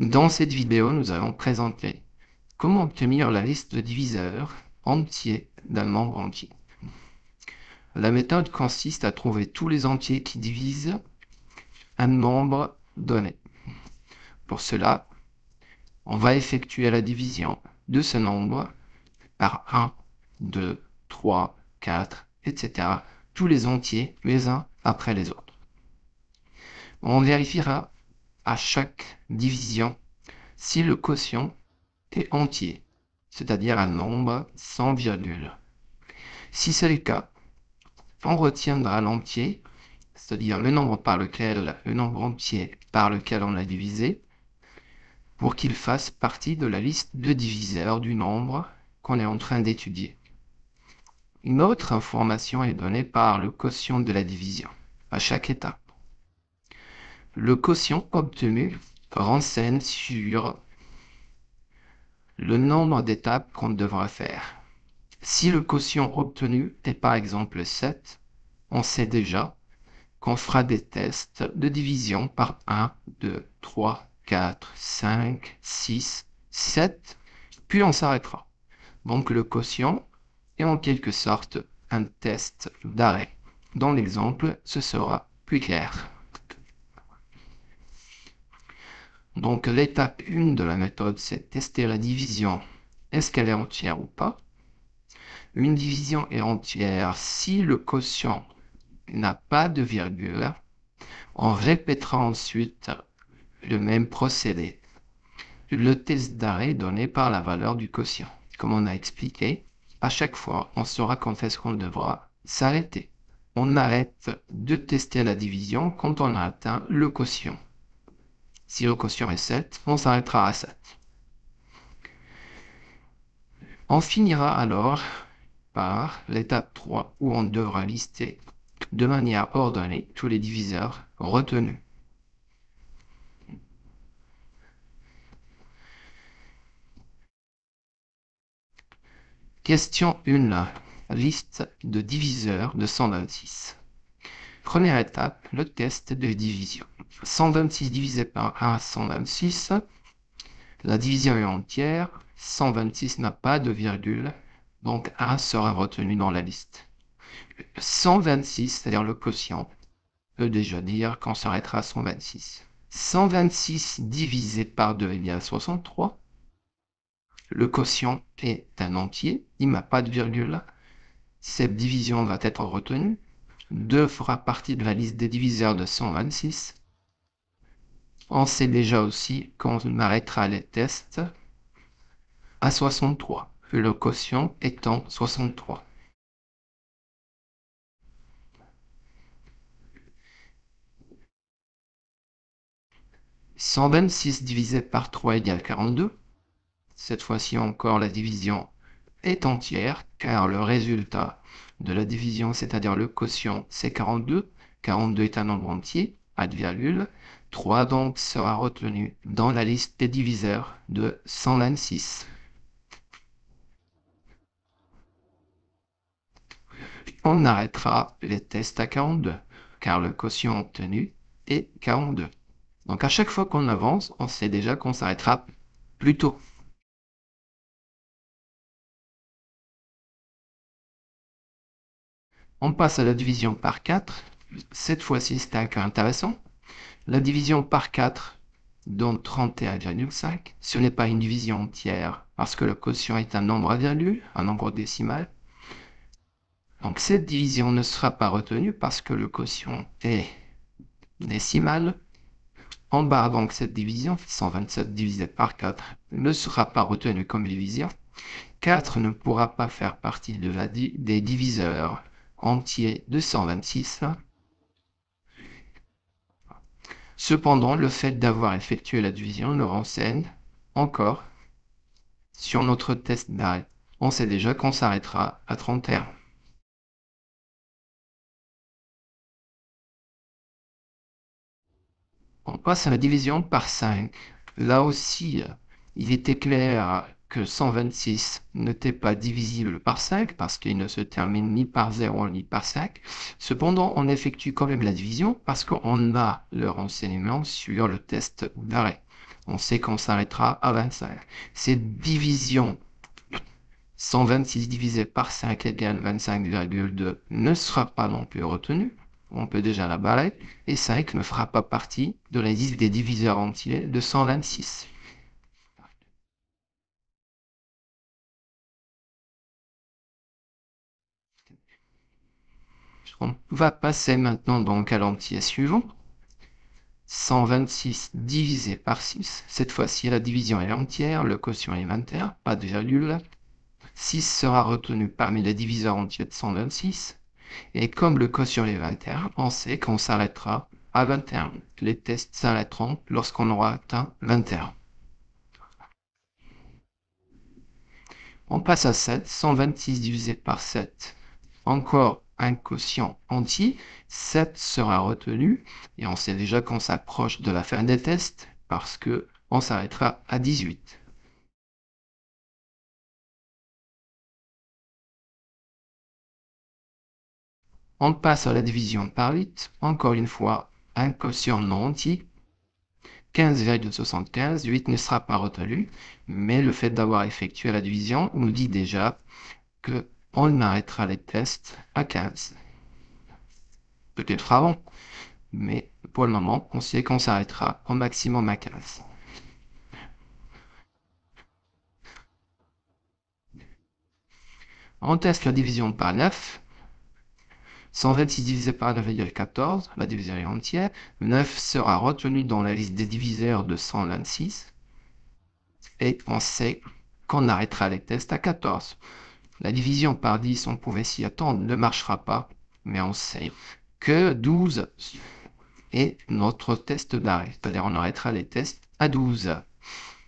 Dans cette vidéo, nous allons présenter comment obtenir la liste de diviseurs entiers d'un nombre entier. La méthode consiste à trouver tous les entiers qui divisent un nombre donné. Pour cela, on va effectuer la division de ce nombre par 1, 2, 3, 4, etc. Tous les entiers, les uns après les autres. On vérifiera à chaque division si le quotient est entier, c'est-à-dire un nombre sans virgule. Si c'est le cas, on retiendra l'entier, c'est-à-dire le nombre entier par lequel on a divisé, pour qu'il fasse partie de la liste de diviseurs du nombre qu'on est en train d'étudier. Une autre information est donnée par le quotient de la division à chaque étape. Le quotient obtenu renseigne sur le nombre d'étapes qu'on devra faire. Si le quotient obtenu est par exemple 7, on sait déjà qu'on fera des tests de division par 1, 2, 3, 4, 5, 6, 7, puis on s'arrêtera. Donc le quotient est en quelque sorte un test d'arrêt. Dans l'exemple, ce sera plus clair. Donc l'étape 1 de la méthode, c'est tester la division. Est-ce qu'elle est entière ou pas? Une division est entière si le quotient n'a pas de virgule. On répétera ensuite le même procédé. Le test d'arrêt donné par la valeur du quotient. Comme on a expliqué, à chaque fois, on saura quand est-ce qu'on devra s'arrêter. On arrête de tester la division quand on a atteint le quotient. Si le quotient est 7, on s'arrêtera à 7. On finira alors par l'étape 3 où on devra lister de manière ordonnée tous les diviseurs retenus. Question 1. Liste de diviseurs de 126. Première étape, le test de division. 126 divisé par 1, 126. La division est entière. 126 n'a pas de virgule, donc 1 sera retenu dans la liste. 126, c'est-à-dire le quotient, peut déjà dire qu'on s'arrêtera à 126. 126 divisé par 2 égale 63. Le quotient est un entier, il n'a pas de virgule. Cette division va être retenue. 2 fera partie de la liste des diviseurs de 126. On sait déjà aussi qu'on arrêtera les tests à 63, le quotient étant 63. « 126 divisé par 3 égale 42. Cette fois-ci encore, la division est entière, car le résultat de la division, c'est-à-dire le quotient, c'est 42. 42 est un nombre entier, pas de virgule. 3 donc sera retenu dans la liste des diviseurs de 126. On arrêtera les tests à 42, car le quotient obtenu est 42. Donc à chaque fois qu'on avance, on sait déjà qu'on s'arrêtera plus tôt. On passe à la division par 4. Cette fois-ci, c'est un cas intéressant. La division par 4 donne 31,5. Ce n'est pas une division entière, parce que le quotient est un nombre à virgule, un nombre décimal. Donc cette division ne sera pas retenue parce que le quotient est décimal. En bas, donc, cette division, 127 divisé par 4, ne sera pas retenue comme division. 4 ne pourra pas faire partie des diviseurs entiers de 126. Cependant, le fait d'avoir effectué la division nous renseigne encore sur notre test d'arrêt. On sait déjà qu'on s'arrêtera à 31. On passe à la division par 5. Là aussi, il était clair que 126 n'était pas divisible par 5 parce qu'il ne se termine ni par 0 ni par 5. Cependant, on effectue quand même la division parce qu'on a le renseignement sur le test d'arrêt. on sait qu'on s'arrêtera à 25. Cette division 126 divisé par 5 égale 25,2 ne sera pas non plus retenue. On peut déjà la balayer. Et 5 ne fera pas partie de la liste des diviseurs entiers de 126. On va passer maintenant donc à l'entier suivant. 126 divisé par 6. Cette fois-ci, la division est entière, le quotient est impair, pas de virgule. 6 sera retenu parmi les diviseurs entiers de 126. Et comme le quotient est 21, on sait qu'on s'arrêtera à 21. Les tests s'arrêteront lorsqu'on aura atteint 21. On passe à 7. 126 divisé par 7. Encore un quotient entier. 7 sera retenu. Et on sait déjà qu'on s'approche de la fin des tests parce que on s'arrêtera à 18. On passe à la division par 8. Encore une fois, un quotient non entier. 15,75, 8 ne sera pas retenu, mais le fait d'avoir effectué la division nous dit déjà qu'on arrêtera les tests à 15. Peut-être avant, mais pour le moment, on sait qu'on s'arrêtera au maximum à 15. On teste la division par 9. 126 divisé par 9,14, la division est entière. 9 sera retenu dans la liste des diviseurs de 126. Et on sait qu'on arrêtera les tests à 14. La division par 10, on pouvait s'y attendre, ne marchera pas, mais on sait que 12 est notre test d'arrêt. C'est-à-dire on arrêtera les tests à 12.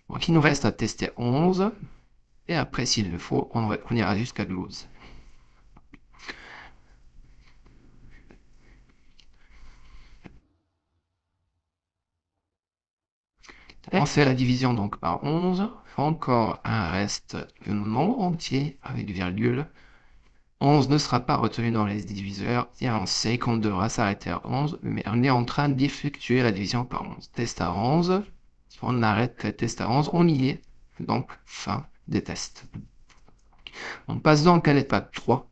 Donc il nous reste à tester 11, et après s'il le faut, on ira jusqu'à 12. On fait la division donc par 11, encore un reste non entier avec virgule. 11 ne sera pas retenu dans les diviseurs, et on sait qu'on devra s'arrêter à 11, mais on est en train d'effectuer la division par 11. Test à 11, on arrête le test à 11, on y est, donc fin des tests. On passe donc à l'étape 3.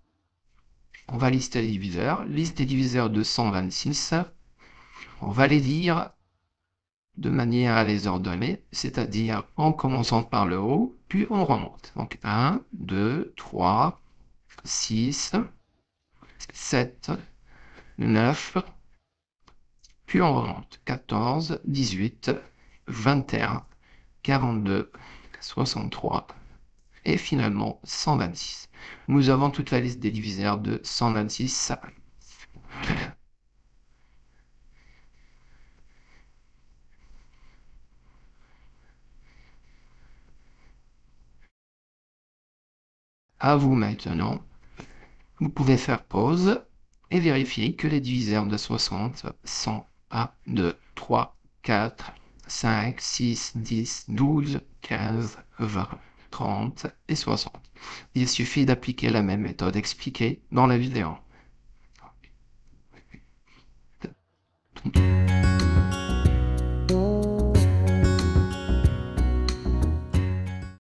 On va lister les diviseurs, liste des diviseurs de 126, on va les lire de manière à les ordonner, c'est-à-dire en commençant par le haut, puis on remonte. Donc 1, 2, 3, 6, 7, 9, puis on remonte. 14, 18, 21, 42, 63 et finalement 126. Nous avons toute la liste des diviseurs de 126. À vous maintenant. Vous pouvez faire pause et vérifier que les diviseurs de 60 sont 1, 2, 3, 4, 5, 6, 10, 12, 15, 20, 30 et 60. Il suffit d'appliquer la même méthode expliquée dans la vidéo.